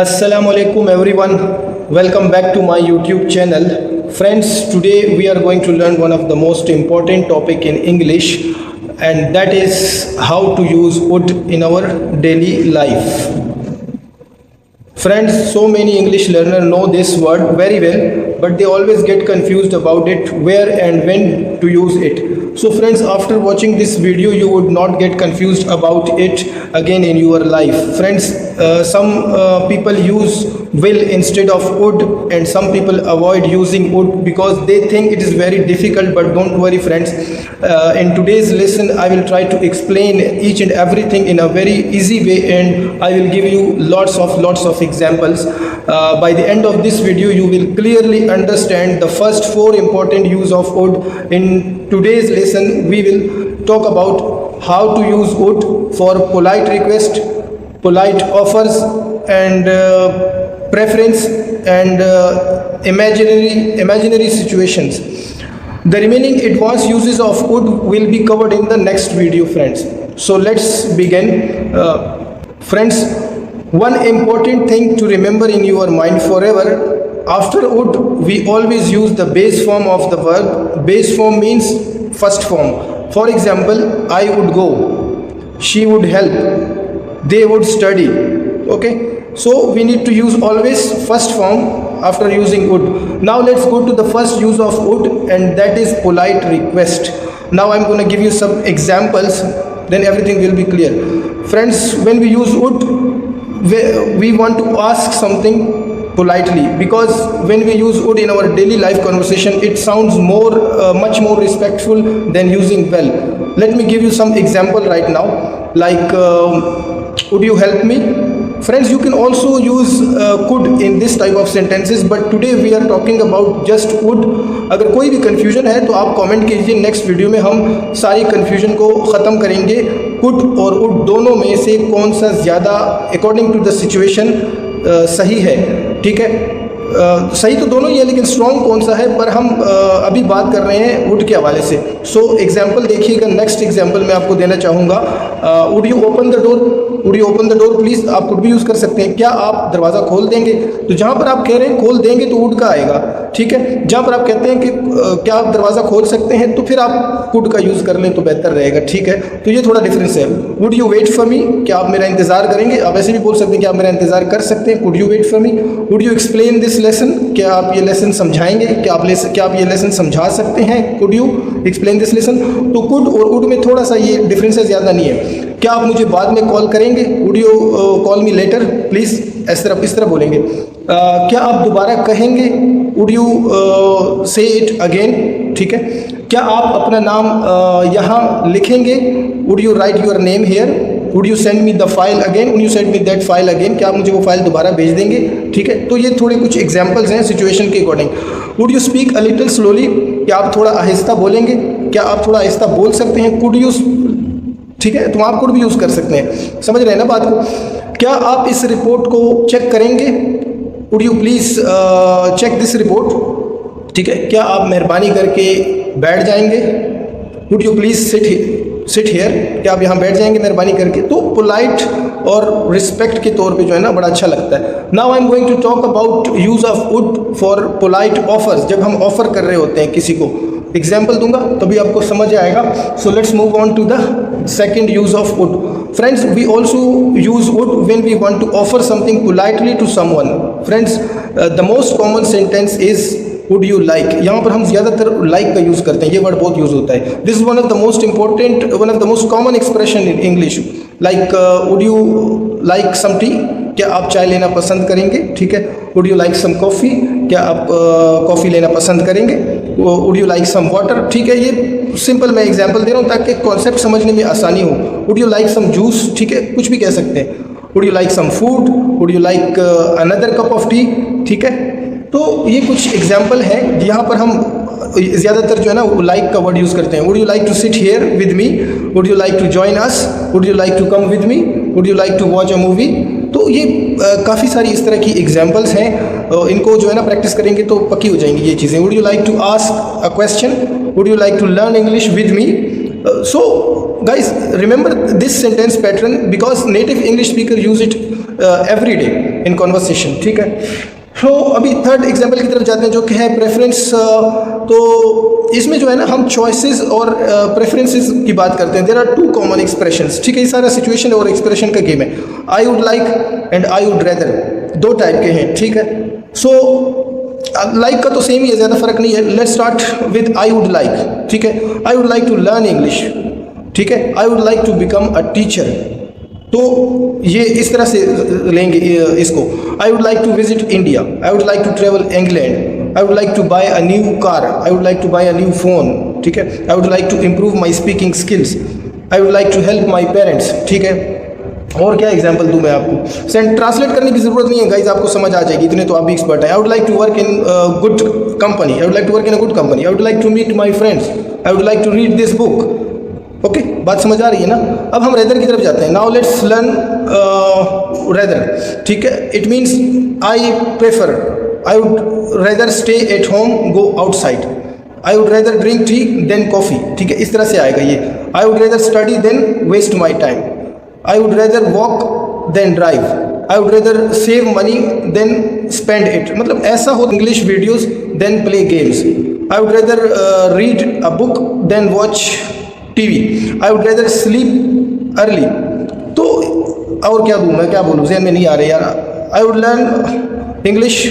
Assalamualaikum everyone. Welcome back to my YouTube channel. Friends, today we are going to learn one of the most important topic in English, and that is how to use would in our daily life. Friends, so many English learners know this word very well, but they always get confused about it, where and when to use it. So friends, after watching this video, you would not get confused about it again in your life. Friends, some people use will instead of would, and some people avoid using would because they think it is very difficult. But don't worry friends, in today's lesson I will try to explain each and everything in a very easy way, and I will give you lots of examples. By the end of this video you will clearly understand the first 4 important use of would. In today's lesson we will talk about how to use would for polite request, polite offers, and preference, and imaginary situations. The remaining advanced uses of would will be covered in the next video, friends. So let's begin. Friends, one important thing to remember in your mind forever: after would we always use the base form of the verb. Base form means first form. For example, I would go, she would help, they would study. Okay, so we need to use always first form after using would. Now let's go to the first use of would, and that is polite request. Now I'm going to give you some examples, then everything will be clear. Friends, when we use would, we want to ask something politely, because when we use would in our daily life conversation, it sounds much more respectful than using well. Let me give you some example right now, like would you help me? Friends, you can also use could in this type of sentences, but today we are talking about just would. अगर कोई भी confusion है तो आप comment कीजिए, next video में हम सारी confusion को ख़त्म करेंगे. could और would दोनों में से कौन सा ज़्यादा according to the situation सही है, ठीक है. सही तो दोनों ही है, लेकिन स्ट्रॉन्ग कौन सा है, पर हम अभी बात कर रहे हैं वुड के हवाले से. सो एग्जांपल देखिएगा. नेक्स्ट एग्जांपल मैं आपको देना चाहूँगा. Would you open the door? Would you open the door please? आप कुड भी यूज़ कर सकते हैं. क्या आप दरवाज़ा खोल देंगे? तो जहाँ पर आप कह रहे हैं खोल देंगे तो वुड का आएगा, ठीक है. जहाँ पर आप कहते हैं कि क्या आप दरवाज़ा खोल सकते हैं, तो फिर आप कुड का यूज़ कर लें तो बेहतर रहेगा, ठीक है. तो ये थोड़ा डिफरेंस है. Would you wait for me? क्या आप मेरा इंतज़ार करेंगे? आप ऐसे भी बोल सकते हैं कि आप मेरा इंतज़ार कर सकते हैं. Could you wait for me? Would you explain this lesson? क्या आप ये लेसन समझाएंगे? क्या आप ये लेसन समझा सकते हैं? Could you explain this lesson? तो कुड और वुड में थोड़ा सा ये डिफरेंस है, ज़्यादा नहीं है. क्या आप मुझे बाद में कॉल करेंगे? Would you call me later please? इस तरह बोलेंगे. क्या आप दोबारा कहेंगे? वुड यू से इट अगेन, ठीक है. क्या आप अपना नाम यहाँ लिखेंगे? Would you right your name here? Would you send me the file again? Would you send me that file again? क्या आप मुझे वो फाइल दोबारा भेज देंगे, ठीक है. तो ये थोड़े कुछ एग्जांपल्स हैं सिचुएशन के according. Would you speak a little slowly? क्या आप थोड़ा आहिस्ता बोलेंगे? क्या आप थोड़ा आहिस्ता बोल सकते हैं? कुड यू, ठीक है. तो आप कुड भी यूज़ कर सकते हैं. समझ रहे हैं ना बात को? क्या आप इस रिपोर्ट को चेक करेंगे? Would you please check this report, ठीक है. क्या आप मेहरबानी करके बैठ जाएंगे? Would you please sit here? क्या आप यहाँ बैठ जाएंगे मेहरबानी करके? तो पोलाइट और रिस्पेक्ट के तौर पे जो है ना बड़ा अच्छा लगता है. Now I am going to talk about use of would for polite offers. जब हम ऑफ़र कर रहे होते हैं किसी को, एग्जाम्पल दूंगा तभी आपको समझ आएगा. So let's move on to the second use of would. Friends, we also use would when we want to offer something politely to someone. Friends, the most common sentence is would you like. यहाँ पर हम ज़्यादातर like का use करते हैं. ये word बहुत use होता है. This is one of the most common expression in English. Like would you like some tea? क्या आप चाय लेना पसंद करेंगे, ठीक है. Would you like some coffee? क्या आप कॉफ़ी लेना पसंद करेंगे? Would you like some water? ठीक है. ये सिंपल मैं एग्जांपल दे रहा हूँ ताकि कॉन्सेप्ट समझने में आसानी हो. Would you like some juice? ठीक है, कुछ भी कह सकते हैं. Would you like some food? Would you like another cup of tea? ठीक है. तो ये कुछ एग्जांपल हैं यहाँ पर हम ज़्यादातर जो है ना लाइक का वर्ड यूज़ करते हैं. Would you like to sit here with me? Would you like to join us? Would you like to come with me? Would you like to watch a movie? तो ये काफ़ी सारी इस तरह की एग्जांपल्स हैं. इनको जो है ना प्रैक्टिस करेंगे तो पक्की हो जाएंगी ये चीज़ें. Would you like to ask a question? Would you like to learn English with me? So guys, remember this sentence pattern because native English speaker use it every day in conversation. ठीक है. तो अभी third example की तरफ जाते हैं जो कि है प्रेफरेंस. तो इसमें जो है ना हम चॉइसेस और प्रेफरेंसेस की बात करते हैं. There are two common expressions. ठीक है, ये सारा सिचुएशन और एक्सप्रेशन का गेम है. I would like and I would rather, दो टाइप के हैं. ठीक है, सो लाइक का तो सेम ही है, ज़्यादा फर्क नहीं है. Let's start with I would like. ठीक है, I would like to learn English. ठीक है, I would like to become a teacher. तो ये इस तरह से लेंगे इसको. I would like to visit India. I would like to travel England. I would like to buy a new car. I would like to buy a new phone. ठीक है, I would like to improve my speaking skills. I would like to help my parents. ठीक है, और क्या example दूं मैं आपको. Translate करने की जरूरत नहीं है गाइज, आपको समझ आ जाएगी, इतने तो आप भी एक्सपर्ट हैं. I would like to work in good company. I would like to work in a good company. I would like to meet my friends. I would like to read this book. Okay, बात समझ आ रही है ना. अब हम rather की तरफ जाते हैं. Now let's learn rather. ठीक है, it means I prefer. I would rather stay at home, go outside. I would rather drink tea than coffee. ठीक है, इस तरह से आएगा ये. I would rather study than waste my time. I would rather walk than drive. I would rather save money than spend it. मतलब ऐसा हो. English videos than play games. I would rather read a book than watch TV. I would rather sleep early. तो और क्या दूँ मैं, क्या बोलूँ, ज़हन में नहीं आ रहे यार. I would learn English.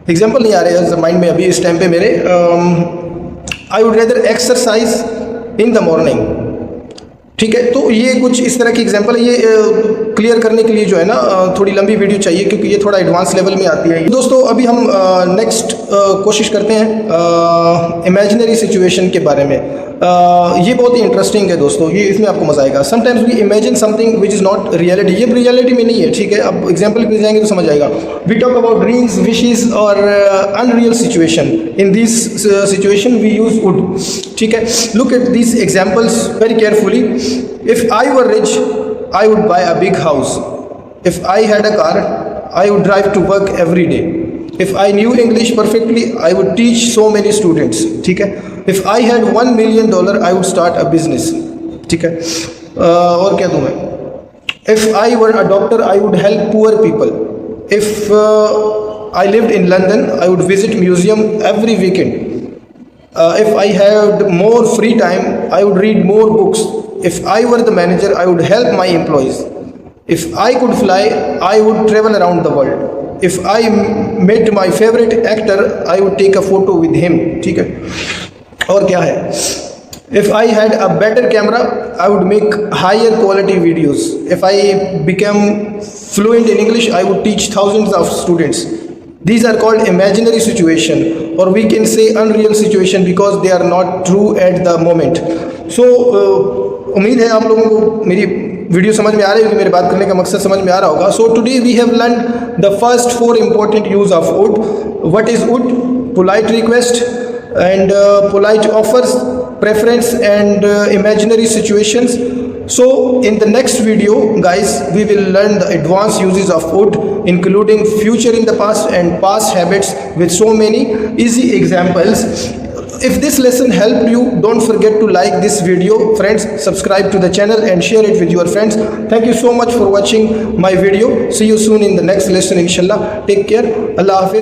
Example नहीं आ रहे माइंड में अभी इस टाइम पे मेरे. आई would rather exercise in the morning. ठीक है, तो ये कुछ इस तरह की एग्जांपल है. ये क्लियर करने के लिए जो है ना थोड़ी लंबी वीडियो चाहिए क्योंकि ये थोड़ा एडवांस लेवल में आती है. दोस्तों अभी हम नेक्स्ट कोशिश करते हैं इमेजिनरी सिचुएशन के बारे में. ये बहुत ही इंटरेस्टिंग है दोस्तों, ये इसमें आपको मजा आएगा. Sometimes we imagine something which is not reality. ये रियलिटी में नहीं है. ठीक है, अब एग्जाम्पल पे जाएंगे तो समझ आएगा. We talk about dreams, wishes और unreal situation. In this situation we use would. ठीक है, look at this examples very carefully. If I were rich, I would buy a big house. If I had a car, I would drive to work every day. If I knew English perfectly, I would teach so many students. ठीक है. If I had $1 million, I would start a business. ठीक है. और क्या दूँ मैं. If I were a doctor, I would help poor people. If I lived in London, I would visit museum every weekend. If I had more free time, I would read more books. If I were the manager, I would help my employees. If I could fly, I would travel around the world. If I met my favorite actor, I would take a photo with him. ठीक है, और क्या है. If I had a better camera, I would make higher quality videos. If I became fluent in English, I would teach thousands of students. These are called imaginary situation, or we can say unreal situation because they are not true at the moment. So उम्मीद है आप लोगों को मेरी video समझ में आ रही होगी, मेरे बात करने का मकसद समझ में आ रहा होगा. So today we have learn the first 4 important use of would. What is would? Polite request and polite offers, preference and imaginary situations. So in the next video guys, we will learn the advanced uses of would, including future in the past and past habits with so many easy examples. If this lesson helped you, don't forget to like this video friends, subscribe to the channel and share it with your friends. Thank you so much for watching my video. See you soon in the next lesson inshallah. Take care. Allah Hafiz.